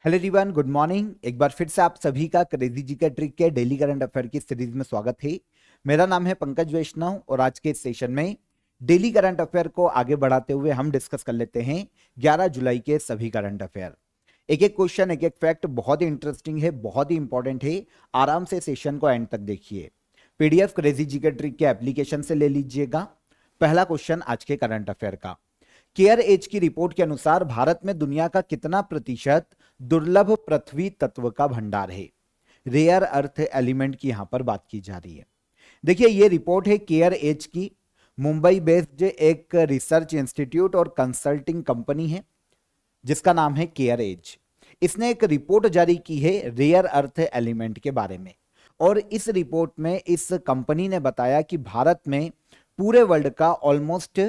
Hello everyone, good morning. एक बार फिर से आप सभी का क्रेजी जी का ट्रिक के डेली करंट अफेयर की सीरीज में स्वागत है। मेरा नाम है पंकज वैष्णव और आज के इस सेशन में डेली करंट अफेयर को आगे बढ़ाते हुए हम डिस्कस कर लेते हैं 11 जुलाई के सभी करंट अफेयर। एक एक क्वेश्चन, एक एक फैक्ट बहुत ही इंटरेस्टिंग है, बहुत ही इंपॉर्टेंट है। आराम से सेशन को एंड तक देखिए। पीडीएफ क्रेजी जी का ट्रिक के एप्लीकेशन से ले लीजिएगा। पहला क्वेश्चन आज के करंट अफेयर का, केयर एज की रिपोर्ट के अनुसार भारत में दुनिया का कितना प्रतिशत दुर्लभ पृथ्वी तत्व का भंडार है। रेयर अर्थ एलिमेंट की यहां पर बात की जा रही है। देखिए, ये रिपोर्ट है केयर एज की। मुंबई बेस्ड एक रिसर्च इंस्टीट्यूट और कंसल्टिंग कंपनी है जिसका नाम है केयर एज। इसने एक रिपोर्ट जारी की है रेयर अर्थ एलिमेंट के बारे में, और इस रिपोर्ट में इस कंपनी ने बताया कि भारत में पूरे वर्ल्ड का ऑलमोस्ट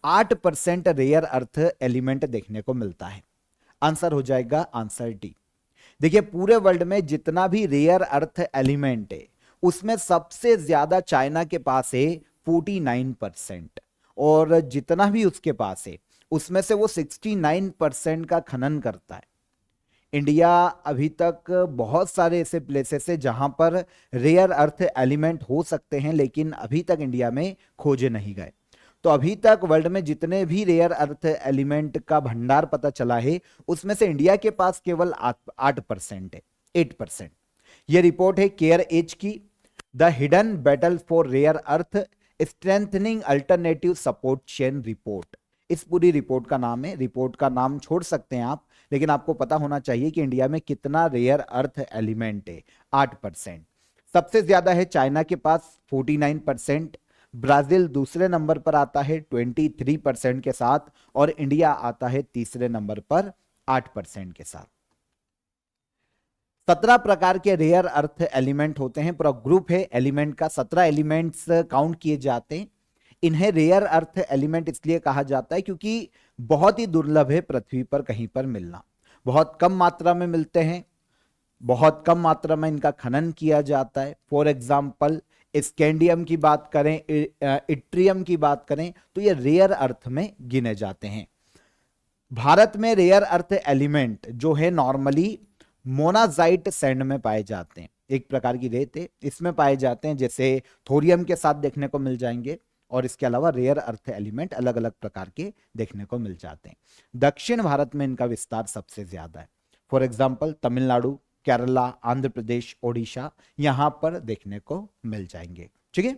8% रेयर अर्थ एलिमेंट देखने को मिलता है। आंसर हो जाएगा आंसर डी। देखिए, पूरे वर्ल्ड में जितना भी रेयर अर्थ एलिमेंट है उसमें सबसे ज्यादा चाइना के पास है 49%, और जितना भी उसके पास है उसमें से वो 69% का खनन करता है। इंडिया अभी तक बहुत सारे ऐसे प्लेसेस है जहां पर रेयर अर्थ एलिमेंट हो सकते हैं, लेकिन अभी तक इंडिया में खोजे नहीं गए। तो अभी तक वर्ल्ड में जितने भी रेयर अर्थ एलिमेंट का भंडार पता चला है उसमें से इंडिया के पास केवल 8% है, 8%। यह रिपोर्ट है केयर एज की, the hidden battle for rare earth strengthening alternative support chain report. इस पूरी रिपोर्ट का नाम है। रिपोर्ट का नाम छोड़ सकते हैं आप, लेकिन आपको पता होना चाहिए कि इंडिया में कितना रेयर अर्थ एलिमेंट है। 8%। सबसे ज्यादा है चाइना के पास 49%, ब्राजील दूसरे नंबर पर आता है 23% के साथ, और इंडिया आता है तीसरे नंबर पर 8% के साथ। 17 प्रकार के रेयर अर्थ एलिमेंट होते हैं। पूरा ग्रुप है एलिमेंट का, 17 एलिमेंट्स काउंट किए जाते हैं। इन्हें रेयर अर्थ एलिमेंट इसलिए कहा जाता है क्योंकि बहुत ही दुर्लभ है पृथ्वी पर कहीं पर मिलना। बहुत कम मात्रा में मिलते हैं, बहुत कम मात्रा में इनका खनन किया जाता है। फॉर एग्जाम्पल, स्कैंडियम की बात करें, इट्रियम की बात करें, तो ये रेयर अर्थ में गिने जाते हैं। भारत में रेयर अर्थ एलिमेंट जो है नॉर्मली मोनाजाइट सैंड में पाए जाते हैं। एक प्रकार की रेत है, इसमें पाए जाते हैं, जैसे थोरियम के साथ देखने को मिल जाएंगे। और इसके अलावा रेयर अर्थ एलिमेंट अलग अलग प्रकार के देखने को मिल जाते हैं। दक्षिण भारत में इनका विस्तार सबसे ज्यादा है। फॉर एग्जाम्पल, तमिलनाडु, केरला, आंध्र प्रदेश, ओडिशा, यहां पर देखने को मिल जाएंगे। ठीक है,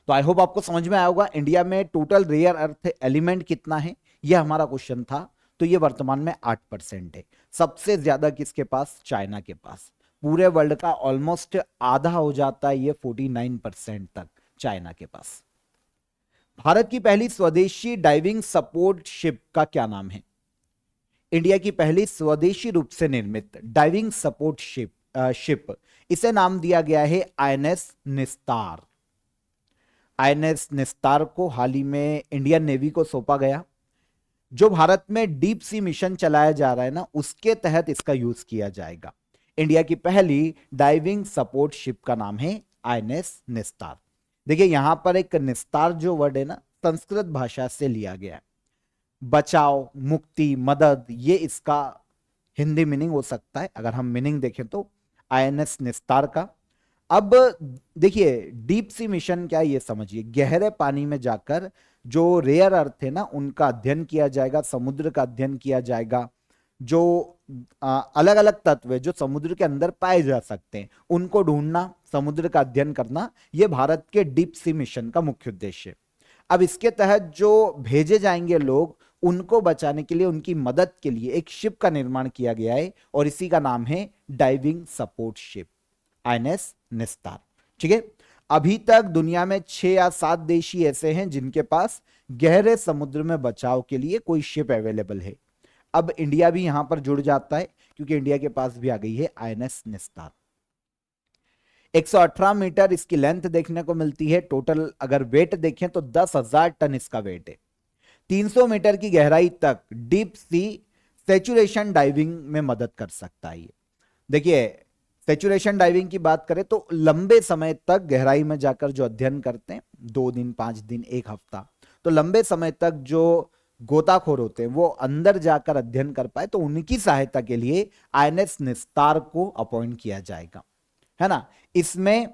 तो आई होप आपको समझ में आया होगा। इंडिया में टोटल रेयर अर्थ एलिमेंट कितना है, यह हमारा क्वेश्चन था। तो ये वर्तमान में 8% है। सबसे ज्यादा किसके पास? चाइना के पास। पूरे वर्ल्ड का ऑलमोस्ट आधा हो जाता है ये 49% तक चाइना के पास। भारत की पहली स्वदेशी डाइविंग सपोर्ट शिप का क्या नाम है? इंडिया की पहली स्वदेशी रूप से निर्मित डाइविंग सपोर्ट शिप, इसे नाम दिया गया है आईएनएस निस्तार। आईएनएस निस्तार को हाल ही में इंडियन नेवी को सौंपा गया। जो भारत में डीप सी मिशन चलाया जा रहा है ना, उसके तहत इसका यूज किया जाएगा। इंडिया की पहली डाइविंग सपोर्ट शिप का नाम है आईएनएस निस्तार। देखिए, यहां पर एक निस्तार जो वर्ड है ना, संस्कृत भाषा से लिया गया है। बचाव, मुक्ति, मदद, ये इसका हिंदी मीनिंग हो सकता है अगर हम मीनिंग देखें तो आईएनएस निस्तार का। अब देखिए, डीप सी मिशन क्या है ये समझिए। गहरे पानी में जाकर जो रेयर अर्थ है ना, उनका अध्ययन किया जाएगा, समुद्र का अध्ययन किया जाएगा। जो अलग अलग तत्व है जो समुद्र के अंदर पाए जा सकते हैं, उनको ढूंढना, समुद्र का अध्ययन करना, यह भारत के डीप सी मिशन का मुख्य उद्देश्य है। अब इसके तहत जो भेजे जाएंगे लोग, उनको बचाने के लिए, उनकी मदद के लिए एक शिप का निर्माण किया गया है, और इसी का नाम है डाइविंग सपोर्ट शिप आईएनएस निस्तार। ठीक है, अभी तक दुनिया में 6 या 7 देश ही ऐसे हैं जिनके पास गहरे समुद्र में बचाव के लिए कोई शिप अवेलेबल है। अब इंडिया भी यहां पर जुड़ जाता है क्योंकि इंडिया के पास भी आ गई है आईएनएस निस्तार। 118 मीटर इसकी लेंथ देखने को मिलती है। टोटल अगर वेट देखें तो 10,000 टन इसका वेट है। 300 मीटर की गहराई तक डीप सी सेचुरेशन डाइविंग में मदद कर सकता है। देखिए, सेचुरेशन डाइविंग की बात करें तो लंबे समय तक गहराई में जाकर जो अध्ययन करते हैं, 2 दिन, 5 दिन, 1 हफ्ता, तो लंबे समय तक जो गोताखोर होते हैं वो अंदर जाकर अध्ययन कर पाए, तो उनकी सहायता के लिए आईएनएस निस्तार को अपॉइंट किया जाएगा, है ना। इसमें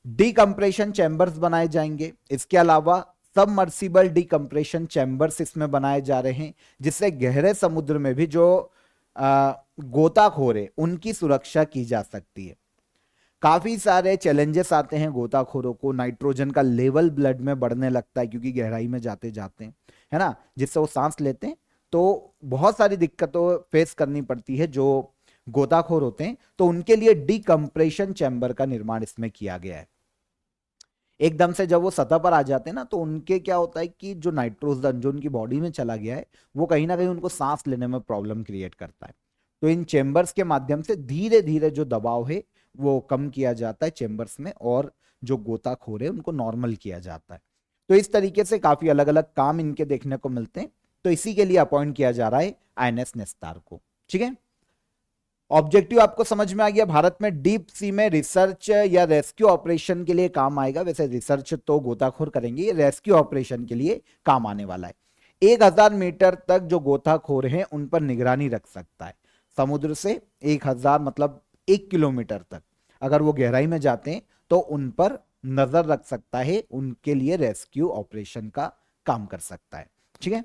डीकंप्रेशन चैम्बर्स बनाए जाएंगे, इसके अलावा सबमर्सिबल डीकंप्रेशन चैम्बर्स इसमें बनाए जा रहे हैं, जिससे गहरे समुद्र में भी जो गोताखोर है उनकी सुरक्षा की जा सकती है। काफी सारे चैलेंजेस आते हैं गोताखोरों को, नाइट्रोजन का लेवल ब्लड में बढ़ने लगता है क्योंकि गहराई में जाते जाते हैं, है ना, जिससे वो सांस लेते हैं, तो बहुत सारी दिक्कतों फेस करनी पड़ती है जो गोताखोर होते हैं। तो उनके लिए डीकंप्रेशन चैम्बर का निर्माण इसमें किया गया है। एकदम से जब वो सतह पर आ जाते हैं ना, तो उनके क्या होता है कि जो नाइट्रोजन जो उनकी बॉडी में चला गया है वो कहीं ना कहीं उनको सांस लेने में प्रॉब्लम क्रिएट करता है। तो इन चेम्बर्स के माध्यम से धीरे धीरे जो दबाव है वो कम किया जाता है चेम्बर्स में, और जो गोताखोर है उनको नॉर्मल किया जाता है। तो इस तरीके से काफी अलग अलग काम इनके देखने को मिलते हैं। तो इसी के लिए अपॉइंट किया जा रहा है आईएनएस नेस्तार को। ठीक है, ऑब्जेक्टिव आपको समझ में आ गया। भारत में डीप सी में रिसर्च या रेस्क्यू ऑपरेशन के लिए काम आएगा। वैसे रिसर्च तो गोताखोर करेंगे, ये रेस्क्यू ऑपरेशन के लिए काम आने वाला है। 1000 मीटर तक जो गोताखोर हैं उन पर निगरानी रख सकता है। समुद्र से 1000 मतलब 1 किलोमीटर तक अगर वो गहराई में जाते हैं तो उन पर नजर रख सकता है, उनके लिए रेस्क्यू ऑपरेशन का काम कर सकता है। ठीक है,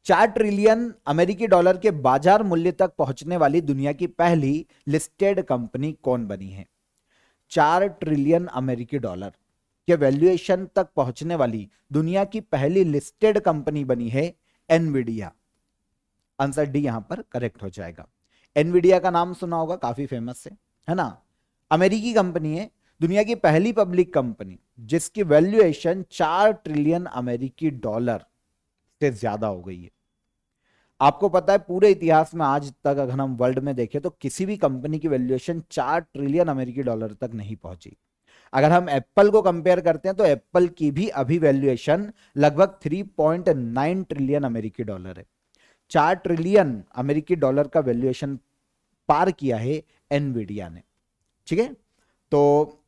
4 ट्रिलियन अमेरिकी डॉलर के बाजार मूल्य तक पहुंचने वाली दुनिया की पहली लिस्टेड कंपनी कौन बनी है? 4 ट्रिलियन अमेरिकी डॉलर के वैल्यूएशन तक पहुंचने वाली दुनिया की पहली लिस्टेड कंपनी बनी है एनवीडिया। आंसर डी यहां पर करेक्ट हो जाएगा। एनवीडिया का नाम सुना होगा, काफी फेमस है ना। अमेरिकी कंपनी है, दुनिया की पहली पब्लिक कंपनी जिसकी वैल्यूएशन 4 ट्रिलियन अमेरिकी डॉलर से ज्यादा हो गई है। आपको पता है पूरे इतिहास में आज तक अगर हम वर्ल्ड में देखें तो किसी भी कंपनी की वैल्यूएशन 4 ट्रिलियन अमेरिकी डॉलर तक नहीं पहुंची। अगर हम एप्पल को कंपेयर करते हैं तो एप्पल की भी अभी वैल्यूएशन लगभग 3.9 ट्रिलियन अमेरिकी डॉलर है। 4 ट्रिलियन अमेरिकी डॉलर का वैल्यूएशन पार किया है एनवीडिया ने। ठीक है, तो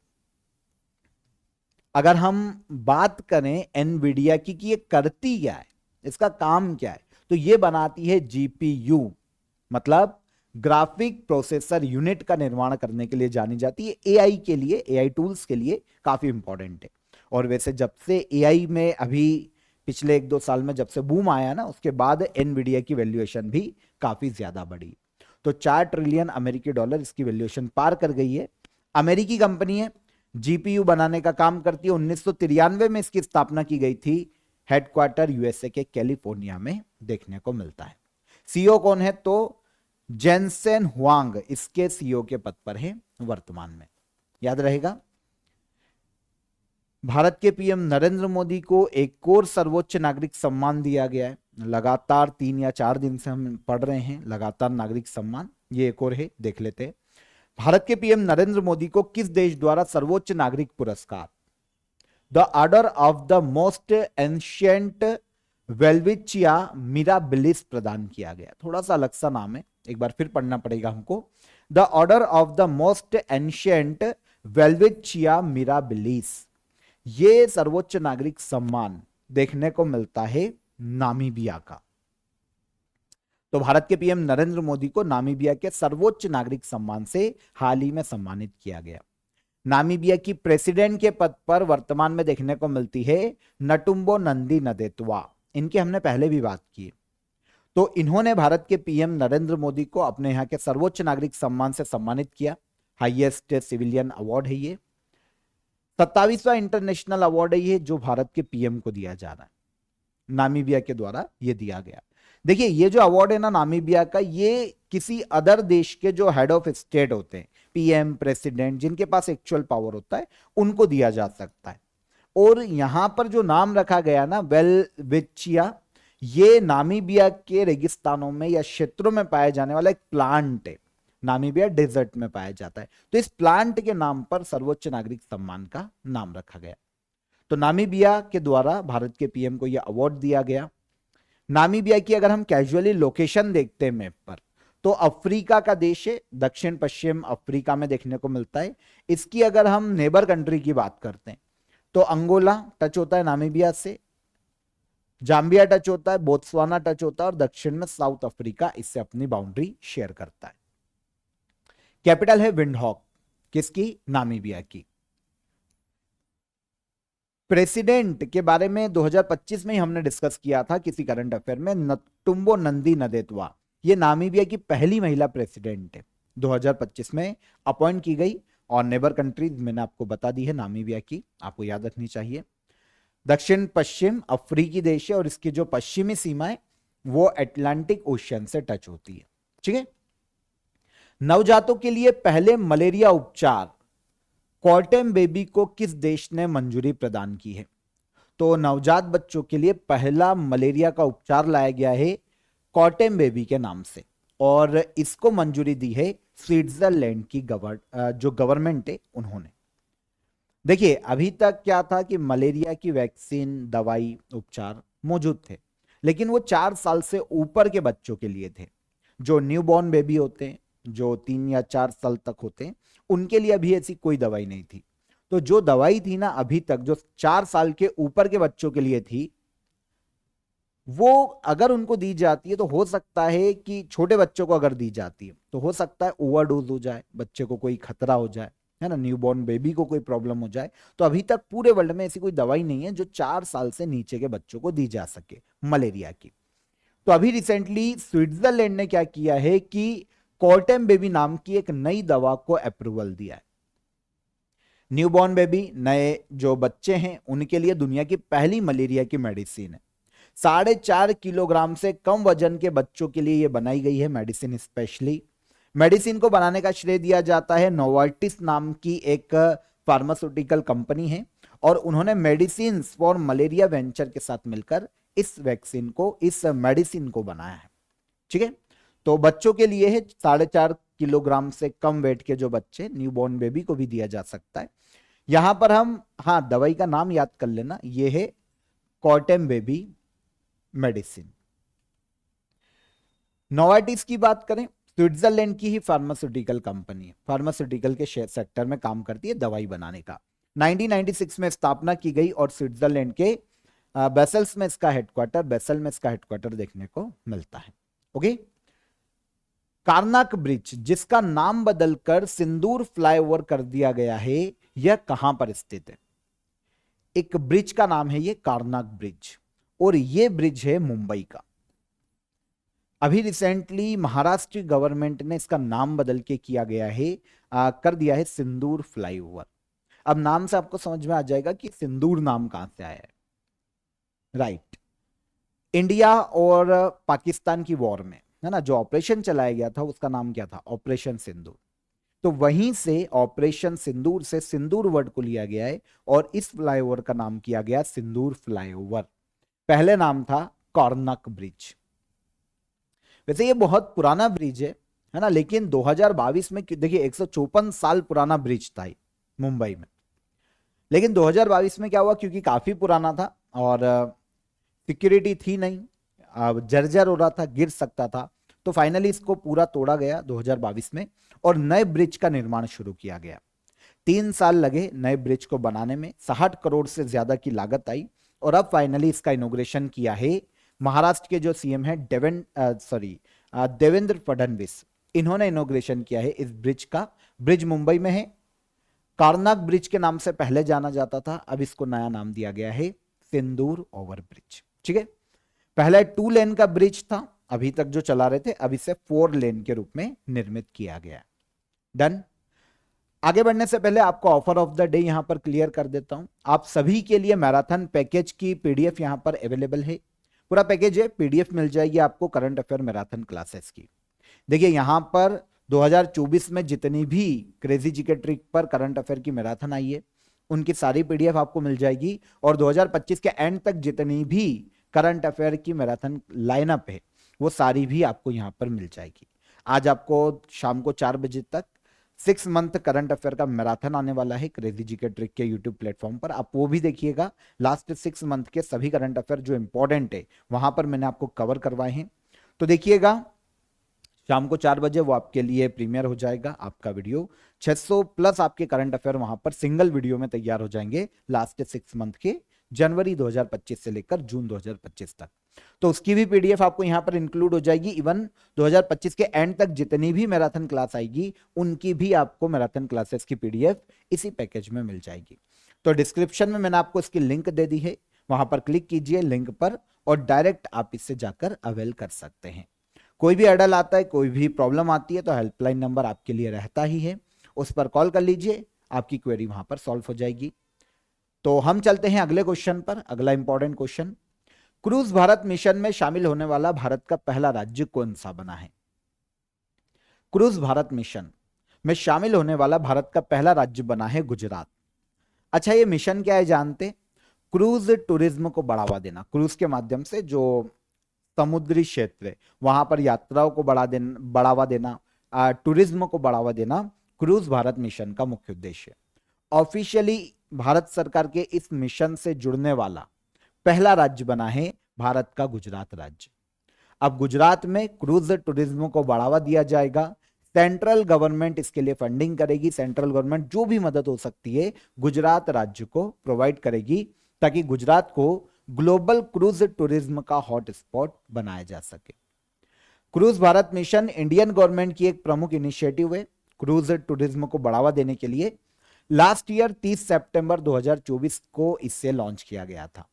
अगर हम बात करें एनवीडिया की कि ये करती क्या है, इसका काम क्या है, तो ये बनाती है जीपीयू, मतलब ग्राफिक प्रोसेसर यूनिट का निर्माण करने के लिए जानी जाती है। एआई के लिए, एआई टूल्स के लिए काफी इंपॉर्टेंट है। और वैसे जब से एआई में अभी पिछले 1-2 साल में जब से बूम आया ना, उसके बाद एनवीडिया की वैल्यूएशन भी काफी ज्यादा बढ़ी। तो 4 ट्रिलियन अमेरिकी डॉलर इसकी वैल्यूएशन पार कर गई है। अमेरिकी कंपनी है, जीपीयू बनाने का काम करती है। 1993 में इसकी स्थापना की गई थी। हेडक्वार्टर यूएसए के कैलिफोर्निया में देखने को मिलता है। सीईओ कौन है? तो जेनसेन हुआंग इसके सीईओ के पद पर है वर्तमान में, याद रहेगा। भारत के पीएम नरेंद्र मोदी को एक और सर्वोच्च नागरिक सम्मान दिया गया है। लगातार 3 या 4 दिन से हम पढ़ रहे हैं लगातार नागरिक सम्मान, ये एक और है, देख लेते हैं। भारत के पीएम नरेंद्र मोदी को किस देश द्वारा सर्वोच्च नागरिक पुरस्कार the order of the most ancient Welwitschia mirabilis प्रदान किया गया? थोड़ा सा अलग सा नाम है, एक बार फिर पढ़ना पड़ेगा हमको। The order of the most ancient Welwitschia mirabilis, ये सर्वोच्च नागरिक सम्मान देखने को मिलता है नामीबिया का। तो भारत के पीएम नरेंद्र मोदी को नामीबिया के सर्वोच्च नागरिक सम्मान से हाल ही में सम्मानित किया गया। नामीबिया की प्रेसिडेंट के पद पर वर्तमान में देखने को मिलती है नटुम्बो नंदी नदेत्वा। इनकी हमने पहले भी बात की। तो इन्होंने भारत के पीएम नरेंद्र मोदी को अपने यहाँ के सर्वोच्च नागरिक सम्मान से सम्मानित किया। हाईएस्ट सिविलियन अवार्ड है ये, 27वां इंटरनेशनल अवार्ड है ये, जो भारत के पीएम को दिया जा रहा है, नामीबिया के द्वारा ये दिया गया। देखिए ये जो अवार्ड है ना नामीबिया का, ये किसी अदर देश के जो हेड ऑफ स्टेट होते हैं, पीएम, प्रेसिडेंट, जिनके पास एक्चुअल पावर होता है, उनको दिया जा सकता है। और यहां पर जो नाम रखा गया ना वेल्विचिया, ये नामीबिया के रेगिस्तानों में या क्षेत्रों में पाया जाने वाला एक प्लांट है। नामीबिया डेजर्ट में पाया जाता है, तो इस प्लांट के नाम पर सर्वोच्च नागरिक सम्मान का नाम रखा गया। तो नामीबिया के द्वारा भारत के पीएम को यह अवार्ड दिया गया। नामीबिया की अगर हम कैजुअली लोकेशन देखते हैं मैप पर, तो अफ्रीका का देश है, दक्षिण पश्चिम अफ्रीका में देखने को मिलता है। इसकी अगर हम नेबर कंट्री की बात करते हैं तो अंगोला टच होता है नामीबिया से, जाम्बिया टच होता है, बोत्सवाना टच होता है और दक्षिण में साउथ अफ्रीका इससे अपनी बाउंड्री शेयर करता है। कैपिटल है विंडहॉक, किसकी? नामीबिया की। प्रेसिडेंट के बारे में 2025 में ही हमने डिस्कस किया था किसी करंट अफेयर में, नटुम्बो नंदी नदेतवा, ये नामीबिया की पहली महिला प्रेसिडेंट है, 2025 में अपॉइंट की गई। और नेबर कंट्रीज मैंने आपको बता दी है नामीबिया की, आपको याद रखनी चाहिए। दक्षिण पश्चिम अफ्रीकी देश है और इसकी जो पश्चिमी सीमा है वो अटलांटिक ओशियन से टच होती है। ठीक है। नवजातों के लिए पहले मलेरिया उपचार कॉटम बेबी को किस देश ने मंजूरी प्रदान की है? तो नवजात बच्चों के लिए पहला मलेरिया का उपचार लाया गया है कॉटम बेबी के नाम से, और इसको मंजूरी दी है स्विट्जरलैंड की जो गवर्नमेंट है उन्होंने। देखिए अभी तक क्या था कि मलेरिया की वैक्सीन, दवाई, उपचार मौजूद थे, लेकिन वो 4 साल से ऊपर के बच्चों के लिए थे। जो न्यूबॉर्न बेबी होते हैं, जो 3 या 4 साल तक होते हैं, उनके लिए अभी ऐसी कोई दवाई नहीं थी। तो जो दवाई थी ना अभी तक, जो 4 साल के ऊपर के बच्चों के लिए थी, वो अगर उनको दी जाती है तो हो सकता है कि छोटे बच्चों को अगर दी जाती है तो हो सकता है ओवरडोज हो जाए, बच्चे को कोई खतरा हो जाए, है ना, न्यूबॉर्न बेबी को कोई प्रॉब्लम हो जाए। तो अभी तक पूरे वर्ल्ड में ऐसी कोई दवाई नहीं है जो 4 साल से नीचे के बच्चों को दी जा सके मलेरिया की। तो अभी रिसेंटली स्विट्जरलैंड ने क्या किया है कि कॉटम बेबी नाम की एक नई दवा को अप्रूवल दिया है। न्यूबॉर्न बेबी, नए जो बच्चे हैं, उनके लिए दुनिया की पहली मलेरिया की मेडिसिन है। 4.5 किलोग्राम से कम वजन के बच्चों के लिए यह बनाई गई है मेडिसिन स्पेशली। मेडिसिन को बनाने का श्रेय दिया जाता है नोवार्टिस नाम की एक फार्मास्यूटिकल कंपनी है, और उन्होंने मेडिसिन फॉर मलेरिया वेंचर के साथ मिलकर इस वैक्सीन को, इस मेडिसिन को बनाया है। ठीक है। तो बच्चों के लिए है 4.5 किलोग्राम से कम वेट के जो बच्चे, न्यूबॉर्न बेबी को भी दिया जा सकता है। यहां पर हम, हाँ, दवाई का नाम याद कर लेना, यह है कॉटम बेबी मेडिसिन। नोवार्टिस की बात करें, स्विट्जरलैंड की ही फार्मास्यूटिकल कंपनी है, फार्मास्यूटिकल के सेक्टर में काम करती है, दवाई बनाने का। 1996 में स्थापना की गई और स्विट्जरलैंड के बेसल्स में इसका हेडक्वार्टर, बेसल में इसका हेडक्वार्टर देखने को मिलता है। ओके। कार्नाक ब्रिज, जिसका नाम बदलकर सिंदूर फ्लाईओवर कर दिया गया है, यह कहां पर स्थित है? एक ब्रिज का नाम है ये कार्नाक ब्रिज, और ये ब्रिज है मुंबई का। अभी रिसेंटली महाराष्ट्र गवर्नमेंट ने इसका नाम बदल के किया गया है, कर दिया है सिंदूर फ्लाईओवर। अब नाम से आपको समझ में आ जाएगा कि सिंदूर नाम कहां से आया है। राइट। इंडिया और पाकिस्तान की वॉर में, है ना, जो ऑपरेशन चलाया गया था उसका नाम क्या था? ऑपरेशन सिंदूर। तो वहीं से ऑपरेशन सिंदूर से सिंदूर वर्ड को लिया गया है और इस फ्लाईओवर का नाम किया गया सिंदूर फ्लाईओवर। पहले नाम था कार्नाक ब्रिज। वैसे ये बहुत पुराना ब्रिज है ना, लेकिन 2022 में देखिए 154 साल पुराना ब्रिज था मुंबई में, लेकिन 2022 में क्या हुआ, क्योंकि काफी पुराना था और सिक्योरिटी थी नहीं, जर्जर हो रहा था, गिर सकता था, तो फाइनली इसको पूरा तोड़ा गया 2022 में और नए ब्रिज का निर्माण शुरू किया गया। 3 साल लगे नए ब्रिज को बनाने में, 60 करोड़ से ज्यादा की लागत आई, और अब फाइनली इसका इनॉग्रेशन किया है महाराष्ट्र के जो सीएम है देवेंद्र फडणवीस, इन्होंने इनॉग्रेशन किया है इस ब्रिज का। ब्रिज मुंबई में है, कार्नाक ब्रिज के नाम से पहले जाना जाता था, अब इसको नया नाम दिया गया है सिंदूर ओवर ब्रिज। ठीक है। पहले 2 लेन का ब्रिज था, अभी तक जो चला रहे थे, अब इसे 4 लेन के रूप में निर्मित किया गया। डन। आगे बढ़ने से पहले आपको ऑफर ऑफ द डे यहां पर क्लियर कर देता हूं। आप सभी के लिए मैराथन पैकेज की पीडीएफ यहां पर अवेलेबल है, पूरा पैकेज है, पीडीएफ मिल जाएगी आपको करंट अफेयर मैराथन क्लासेस की। देखिए यहां पर 2024 में जितनी भी क्रेजी जीके ट्रिक पर करंट अफेयर की मैराथन आई है उनकी सारी पीडीएफ आपको मिल जाएगी, और 2025 के एंड तक जितनी भी करंट अफेयर की मैराथन लाइनअप है वो सारी भी आपको यहां पर मिल जाएगी। आज आपको शाम को 4 बजे तक 6 मंथ करंट अफेयर का मैराथन आने वाला है क्रेजी जीके ट्रिक के यूट्यूब प्लेटफॉर्म पर, आप वो भी देखिएगा। लास्ट 6 मंथ के सभी करंट अफेयर जो इंपॉर्टेंट है वहां पर मैंने आपको कवर करवाए हैं, तो देखिएगा शाम को 4 बजे वो आपके लिए प्रीमियर हो जाएगा आपका वीडियो। 600 प्लस आपके करंट अफेयर वहां पर सिंगल वीडियो में तैयार हो जाएंगे लास्ट 6 मंथ के जनवरी 2025 से लेकर जून 2025 तक। तो उसकी भी पीडीएफ आपको यहां पर इंक्लूड हो जाएगी। इवन 2025 के एंड तक जितनी भी मैराथन क्लास आएगी उनकी भी आपको मैराथन क्लासेस की पीडीएफ इसी पैकेज में मिल जाएगी। तो डिस्क्रिप्शन में मैंने आपको इसकी लिंक दे दी है, वहां पर क्लिक कीजिए लिंक पर और डायरेक्ट आप इससे जाकर अवेल कर सकते हैं। कोई भी अडल आता है, कोई भी प्रॉब्लम आती है तो हेल्पलाइन नंबर आपके लिए रहता ही है, उस पर कॉल कर लीजिए, आपकी क्वेरी वहां पर सॉल्व हो जाएगी। तो हम चलते हैं अगले क्वेश्चन पर। अगला important question, cruise Bharat mission में शामिल होने वाला भारत का पहला राज्य कौन सा बना है? क्रूज भारत मिशन में शामिल होने वाला भारत का पहला राज्य बना है गुजरात। अच्छा, ये मिशन क्या है जानते? क्रूज टूरिज्म को बढ़ावा देना, क्रूज के माध्यम से जो समुद्री क्षेत्र है वहां पर यात्राओं को बढ़ावा देना, टूरिज्म को बढ़ावा देना क्रूज भारत मिशन का मुख्य उद्देश्य है। ऑफिशियली भारत सरकार के इस मिशन से जुड़ने वाला पहला राज्य बना है भारत का गुजरात राज्य। अब गुजरात में क्रूज टूरिज्म को बढ़ावा दिया जाएगा, सेंट्रल गवर्नमेंट इसके लिए फंडिंग करेगी, सेंट्रल गवर्नमेंट जो भी मदद हो सकती है गुजरात राज्य को प्रोवाइड करेगी ताकि गुजरात को ग्लोबल क्रूज टूरिज्म का हॉटस्पॉट बनाया जा सके। Cruise Bharat mission Indian government की एक प्रमुख इनिशिएटिव है क्रूज टूरिज्म को बढ़ावा देने के लिए। लास्ट ईयर 30 सितंबर 2024 को इसे लॉन्च किया गया था।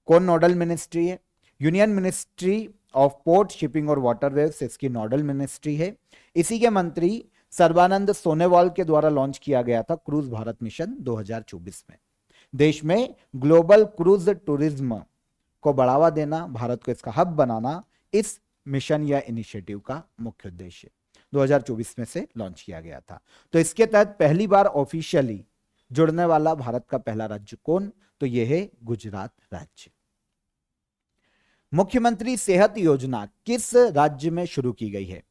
कौन नोडल मिनिस्ट्री है? Union ministry of port, shipping और वाटरवेज इसकी नोडल मिनिस्ट्री है। इसी के मंत्री सर्बानंद सोनोवाल के द्वारा लॉन्च किया गया था क्रूज भारत मिशन 2024 में। देश में ग्लोबल क्रूज टूरिज्म को बढ़ावा देना, भारत को इसका हब बनाना इस मिशन या इनिशिएटिव का मुख्य उद्देश्य 2024 में से लॉन्च किया गया था। तो इसके तहत पहली बार ऑफिशियली जुड़ने वाला भारत का पहला राज्य कौन? तो यह है गुजरात राज्य। मुख्यमंत्री सेहत योजना किस राज्य में शुरू की गई है?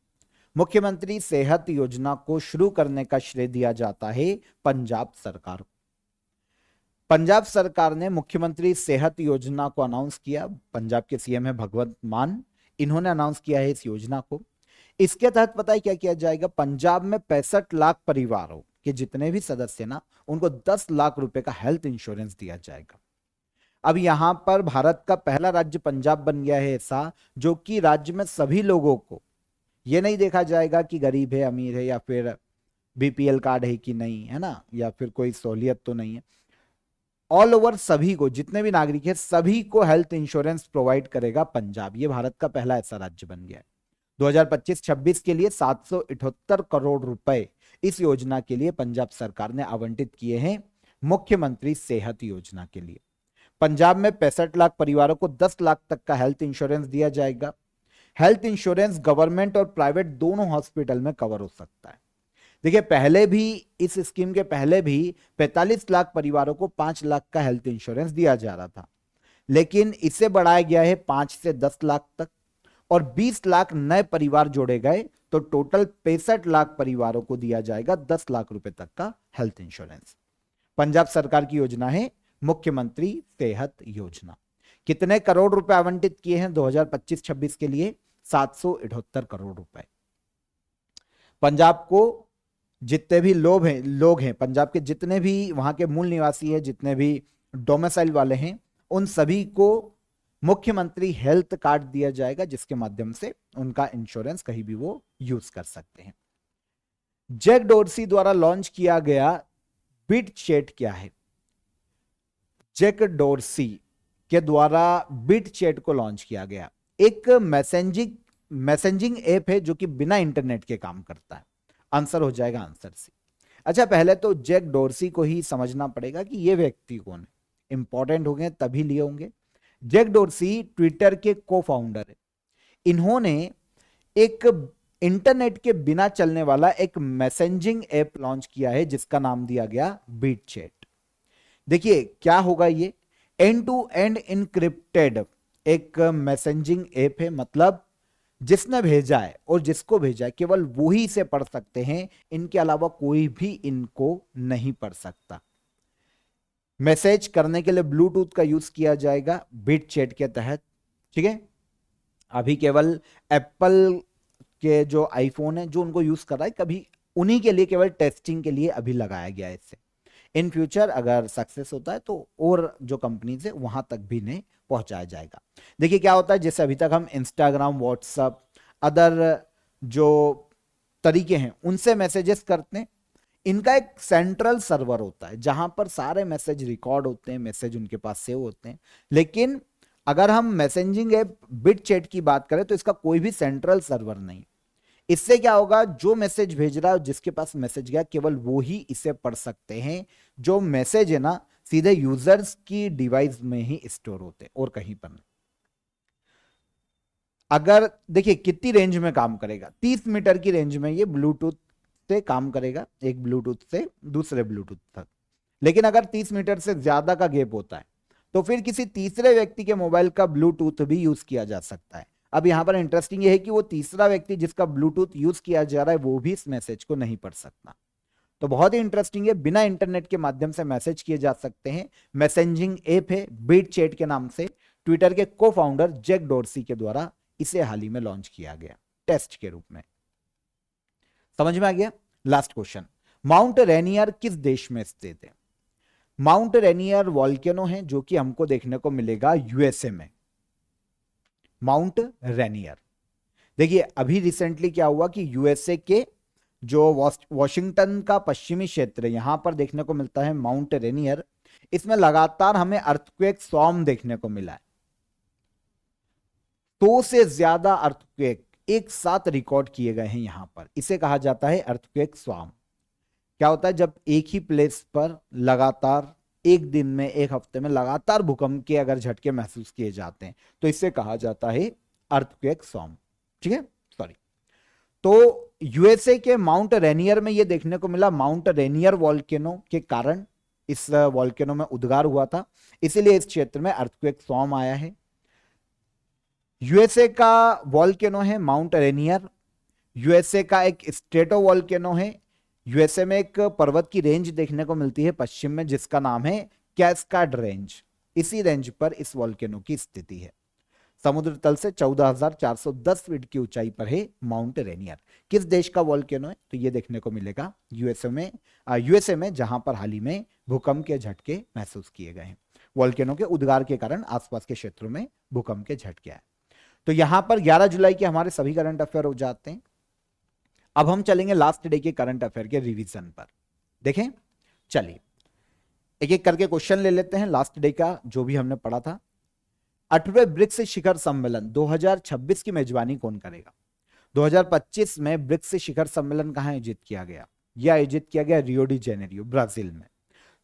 मुख्यमंत्री सेहत योजना को शुरू करने का श्रेय दिया जाता है पंजाब सरकार को। पंजाब सरकार ने मुख्यमंत्री सेहत योजना को अनाउंस किया। पंजाब के सीएम है भगवंत मान, इन्होंने अनाउंस किया है इस योजना को। इसके तहत पता है क्या किया जाएगा? पंजाब में 65 लाख परिवारों के जितने भी सदस्य ना, उनको 10 लाख रुपए का हेल्थ इंश्योरेंस दिया जाएगा। अब यहां पर भारत का पहला राज्य पंजाब बन गया है ऐसा जो कि राज्य में सभी लोगों को, यह नहीं देखा जाएगा कि गरीब है अमीर है या फिर बीपीएल कार्ड है कि नहीं, है ना, या फिर कोई सहूलियत तो नहीं है। ऑल ओवर सभी को, जितने भी नागरिक है सभी को हेल्थ इंश्योरेंस प्रोवाइड करेगा पंजाब। ये भारत का पहला ऐसा राज्य बन गया है। 2025-26 के लिए 778 करोड़ रुपए इस योजना के लिए पंजाब सरकार ने आवंटित किए हैं मुख्यमंत्री सेहत योजना के लिए। पंजाब में 65 लाख परिवारों को 10 लाख तक का हेल्थ इंश्योरेंस दिया जाएगा। हेल्थ इंश्योरेंस गवर्नमेंट और प्राइवेट दोनों हॉस्पिटल में कवर हो सकता है। देखिए, पहले भी इस स्कीम के पहले भी 45 लाख परिवारों को 5 लाख का हेल्थ इंश्योरेंस दिया जा रहा था, लेकिन इसे बढ़ाया गया है 5 से 10 लाख तक और 20 लाख नए परिवार जोड़े गए तो टोटल 65 लाख परिवारों को दिया जाएगा 10 लाख रुपए तक का हेल्थ इंश्योरेंस। पंजाब सरकार की योजना है मुख्यमंत्री सेहत योजना। कितने करोड़ रुपए आवंटित किए हैं 2025-26 के लिए? 778 करोड़ रुपए। पंजाब को जितने भी लोग हैं पंजाब के, जितने भी वहां के मूल निवासी हैं, जितने भी डोमिसाइल वाले हैं, उन सभी को मुख्यमंत्री हेल्थ कार्ड दिया जाएगा जिसके माध्यम से उनका इंश्योरेंस कहीं भी वो यूज कर सकते हैं। जैक डोरसी द्वारा लॉन्च किया गया बिट चैट क्या है? जैक डोरसी के द्वारा बिट चैट को लॉन्च किया गया, एक मैसेजिंग ऐप है जो कि बिना इंटरनेट के काम करता है। आंसर हो जाएगा आंसर सी। अच्छा, पहले तो जैक डोरसी को ही समझना पड़ेगा कि ये व्यक्ति कौन है, इंपॉर्टेंट हो गए तभी लिए होंगे। जैक डोरसी ट्विटर के को फाउंडर है। इन्होंने एक इंटरनेट के बिना चलने वाला एक मैसेजिंग ऐप लॉन्च किया है जिसका नाम दिया गया बिट चैट। देखिए क्या होगा, ये एंड टू एंड इनक्रिप्टेड एक मैसेजिंग ऐप है, मतलब जिसने भेजा है और जिसको भेजा है केवल वो ही इसे पढ़ सकते हैं, इनके अलावा कोई भी इनको नहीं पढ़ सकता। मैसेज करने के लिए ब्लूटूथ का यूज किया जाएगा बिट चैट के तहत, ठीक है। अभी केवल एप्पल के जो आईफोन है जो उनको यूज कर रहा है, कभी उन्हीं के लिए केवल टेस्टिंग के लिए अभी लगाया गया है इसे। इन फ्यूचर अगर सक्सेस होता है तो और जो कंपनीज है वहां तक भी इन्हें पहुंचाया जाएगा। देखिए क्या होता है, जैसे अभी तक हम इंस्टाग्राम, व्हाट्सएप, अदर जो तरीके हैं उनसे मैसेजेस करते हैं, इनका एक सेंट्रल सर्वर होता है जहां पर सारे मैसेज रिकॉर्ड होते हैं, मैसेज उनके पास सेव होते हैं। लेकिन अगर हम मैसेजिंग ऐप बिट चैट की बात करें तो इसका कोई भी सेंट्रल सर्वर नहीं। इससे क्या होगा, जो मैसेज भेज रहा है, जिसके पास मैसेज गया, केवल वो ही इसे पढ़ सकते हैं। जो मैसेज है ना, सीधे यूजर्स की डिवाइस में ही स्टोर होते हैं और कहीं पर नहीं। अगर देखिए कितनी रेंज में काम करेगा, 30 मीटर की रेंज में ये ब्लूटूथ से काम करेगा, एक ब्लूटूथ से दूसरे ब्लूटूथ तक। लेकिन अगर 30 मीटर से ज्यादा का गैप होता है तो फिर किसी तीसरे व्यक्ति के मोबाइल का ब्लूटूथ भी यूज किया जा सकता है। अब यहां पर इंटरेस्टिंग ये है कि वो तीसरा व्यक्ति जिसका ब्लूटूथ यूज किया जा रहा है वो भी इस मैसेज को नहीं पढ़ सकता। तो बहुत ही इंटरेस्टिंग है, बिना इंटरनेट के माध्यम से मैसेज किए जा सकते हैं। मैसेजिंग ऐप है बीट चैट के नाम से, ट्विटर के को फाउंडर जैक डॉर्सी के द्वारा इसे हाल ही में लॉन्च किया गया टेस्ट के रूप में। समझ में आ गया। लास्ट क्वेश्चन, माउंट रेनियर किस देश में स्थित है? माउंट रेनियर वॉल्केनो है जो कि हमको देखने को मिलेगा यूएसए में। माउंट रेनियर, देखिए अभी रिसेंटली क्या हुआ कि यूएसए के जो वॉशिंगटन का पश्चिमी क्षेत्र है यहां पर देखने को मिलता है माउंट रेनियर। इसमें लगातार हमें अर्थक्वेक स्वॉर्म देखने को मिला है। 100 से ज्यादा अर्थक्वेक एक साथ रिकॉर्ड किए गए हैं यहां पर, इसे कहा जाता है अर्थक्वेक स्वॉर्म। क्या होता है, जब एक ही प्लेस पर लगातार एक दिन में, एक हफ्ते में लगातार भूकंप के अगर झटके महसूस किए जाते हैं तो इसे कहा जाता है अर्थक्वेक स्वॉर्म। ठीक है, सॉरी। तो यूएसए के माउंट रेनियर में यह देखने को मिला। माउंट रेनियर वॉल्केनो के कारण इस वॉल्केनो में उद्गार हुआ था, इसीलिए इस क्षेत्र में अर्थक्वेक स्वॉर्म आया है। यूएसए का वॉल्केनो है माउंट रेनियर। यूएसए का एक स्ट्रेटो वॉल्केनो है। यूएसए में एक पर्वत की रेंज देखने को मिलती है पश्चिम में जिसका नाम है कैस्काड रेंज। इसी रेंज पर इस वॉल्केनो की स्थिति है। समुद्र तल से 14,410 फीट की ऊंचाई पर है माउंट रेनियर। किस देश का वॉल्केनो है? तो यह देखने को मिलेगा यूएसए में जहां पर हाल ही में भूकंप के झटके महसूस किए गए हैं। वॉल्केनो के उद्गार के कारण आसपास के क्षेत्रों में भूकंप के झटके आए। तो यहां पर 11 जुलाई के हमारे सभी करंट अफेयर हो जाते हैं। अब हम चलेंगे लास्ट डे के करंट अफेयर के रिवीजन पर। देखें, चलिए एक एक करके क्वेश्चन ले लेते हैं लास्ट डे का जो भी हमने पढ़ा था। 8वें ब्रिक्स शिखर सम्मेलन 2026 की मेजबानी कौन करेगा? 2025 में ब्रिक्स शिखर सम्मेलन कहां आयोजित किया गया? यह आयोजित किया गया रियो डी जेनेरियो, ब्राजील में।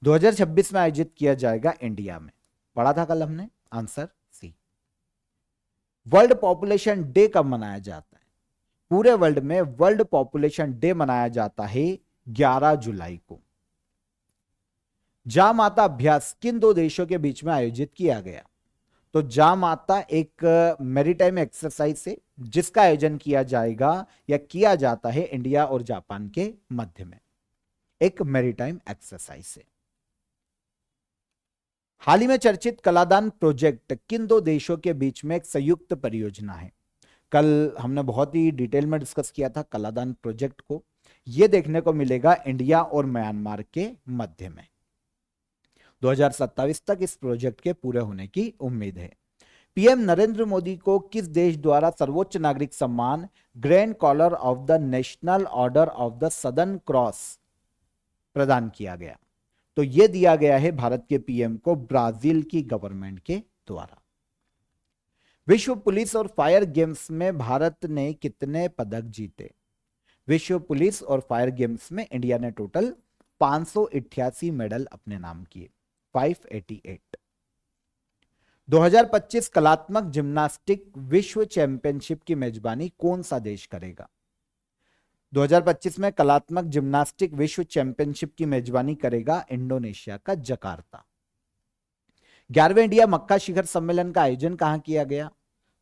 2026 में आयोजित किया जाएगा इंडिया में। पढ़ा था कल हमने, answer C. World population day कब मनाया जाता है? पूरे वर्ल्ड में वर्ल्ड पॉपुलेशन डे मनाया जाता है 11 जुलाई को। जामाता अभ्यास किन दो देशों के बीच में आयोजित किया गया? तो जामाता एक मैरीटाइम एक्सरसाइज है जिसका आयोजन किया जाएगा या किया जाता है इंडिया और जापान के मध्य में। एक मैरीटाइम एक्सरसाइज है। हाल ही में चर्चित कलादान प्रोजेक्ट किन दो देशों के बीच में एक संयुक्त परियोजना है? कल हमने बहुत ही डिटेल में डिस्कस किया था कलादान प्रोजेक्ट को। यह देखने को मिलेगा इंडिया और म्यांमार के मध्य में। 2027 तक इस प्रोजेक्ट के पूरे होने की उम्मीद है। पीएम नरेंद्र मोदी को किस देश द्वारा सर्वोच्च नागरिक सम्मान Grand Collar of the National Order of the Southern Cross प्रदान किया गया? तो यह दिया गया है भारत के पीएम को ब्राजील की गवर्नमेंट के द्वारा। विश्व पुलिस और फायर गेम्स में भारत ने कितने पदक जीते? विश्व पुलिस और फायर गेम्स में इंडिया ने टोटल 588 मेडल अपने नाम किए, 588। 2025 कलात्मक जिम्नास्टिक विश्व चैंपियनशिप की मेजबानी कौन सा देश करेगा? 2025 में कलात्मक जिम्नास्टिक विश्व चैंपियनशिप की मेजबानी करेगा इंडोनेशिया का जकार्ता। 11वें इंडिया मक्का शिखर सम्मेलन का आयोजन कहां किया गया?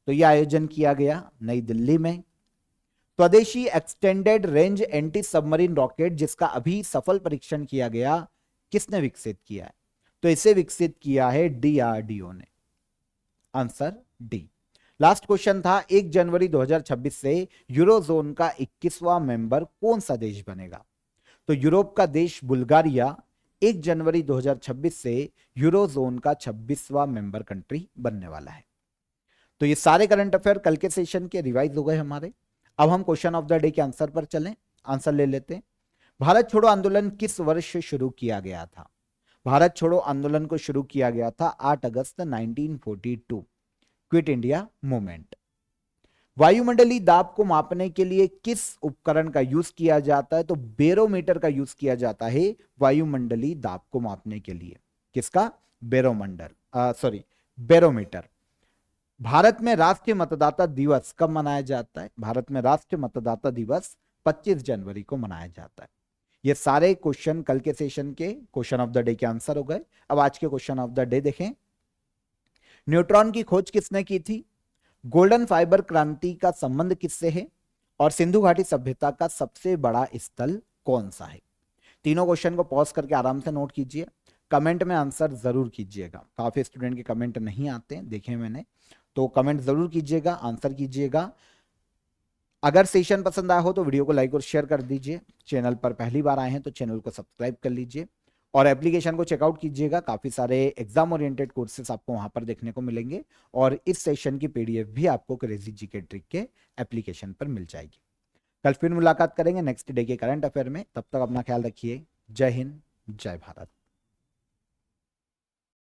तो यह आयोजन किया गया नई दिल्ली में। स्वदेशी extended range anti submarine rocket जिसका अभी सफल परीक्षण किया गया, किसने विकसित किया है? तो इसे विकसित किया है डीआरडीओ ने। Answer D. लास्ट क्वेश्चन था 1 जनवरी 2026 से यूरोजोन का 21वां मेंबर कौन सा देश बनेगा? तो यूरोप का देश बुल्गारिया 1 जनवरी 2026 से यूरोजोन का 26वां मेंबर कंट्री बनने वाला है। तो ये सारे करंट अफेयर कल के सेशन के रिवाइज हो गए हमारे। अब हम क्वेश्चन ऑफ द डे के आंसर पर चलें, आंसर ले लेते हैं। भारत छोड़ो आंदोलन किस वर्ष शुरू किया गया था? भारत छोड़ो आंदोलन को शुरू किया गया था 8 अगस्त 1942, क्विट इंडिया मूवमेंट। वायुमंडलीय दाब को मापने के लिए किस उपकरण का यूज किया जाता है? तो बेरोमीटर का यूज किया जाता है वायुमंडलीय दाब को मापने के लिए। किसका? बेरोमीटर। भारत में राष्ट्रीय मतदाता दिवस कब मनाया जाता है? भारत में राष्ट्रीय मतदाता दिवस 25 जनवरी को मनाया जाता है। ये सारे क्वेश्चन कल के सेशन के क्वेश्चन ऑफ द डे के आंसर हो गए। अब आज के क्वेश्चन ऑफ द डे देखें। न्यूट्रॉन की खोज किसने की थी? गोल्डन फाइबर क्रांति का संबंध किससे है? और सिंधु घाटी सभ्यता का सबसे बड़ा स्थल कौन सा है? तीनों क्वेश्चन को पॉज करके आराम से नोट कीजिए, कमेंट में आंसर जरूर कीजिएगा। काफी स्टूडेंट के कमेंट नहीं आते हैं, देखे मैंने, तो कमेंट जरूर कीजिएगा, आंसर कीजिएगा। अगर सेशन पसंद आया हो तो वीडियो को लाइक और शेयर कर दीजिए। चैनल पर पहली बार आए हैं तो चैनल को सब्सक्राइब कर लीजिए और एप्लीकेशन को चेकआउट कीजिएगा। काफी सारे एग्जाम ओरिएंटेड कोर्सेस आपको वहां पर देखने को मिलेंगे और इस सेशन की पीडीएफ भी आपको क्रेजी जीके ट्रिक के एप्लीकेशन पर मिल जाएगी। कल फिर मुलाकात करेंगे नेक्स्ट डे के करंट अफेयर में। तब तक अपना ख्याल रखिए। जय हिंद, जय भारत।